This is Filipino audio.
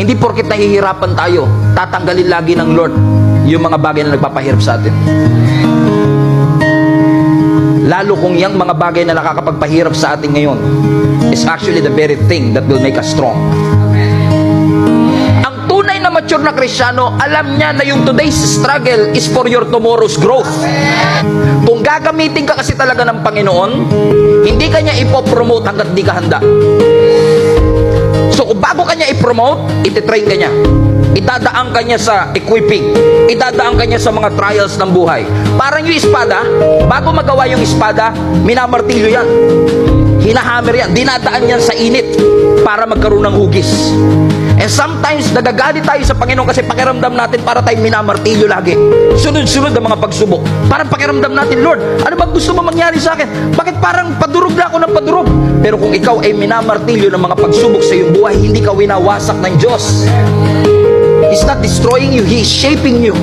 Hindi porket nahihirapan tayo, tatanggalin lagi ng Lord yung mga bagay na nagpapahirap sa atin. Lalo kung yung mga bagay na nakakapagpahirap sa atin ngayon is actually the very thing that will make us strong. Ang tunay na mature na Kristiyano, alam niya na yung today's struggle is for your tomorrow's growth. Kung gagamitin ka kasi talaga ng Panginoon, hindi ka niya ipopromote hanggat di ka handa. So kung bago ka niya i-promote, ititrain ka niya. Itadaan ka niya sa equipping. Itadaan ka niya sa mga trials ng buhay. Parang yung espada, bago magawa yung espada, minamartilyo yan. Hinahammer yan. Dinadaan yan sa init para magkaroon ng hugis. And sometimes, nagagalit tayo sa Panginoon kasi pakiramdam natin para tayong minamartilyo lagi. Sunod-sunod ang mga pagsubok. Parang pakiramdam natin, Lord, ano ba gusto mo mangyari sa akin? Bakit parang padurog na ako ng padurog? Pero kung ikaw ay minamartilyo ng mga pagsubok sa iyong buhay, hindi ka winawasak ng Diyos. He's not destroying you, He is shaping you.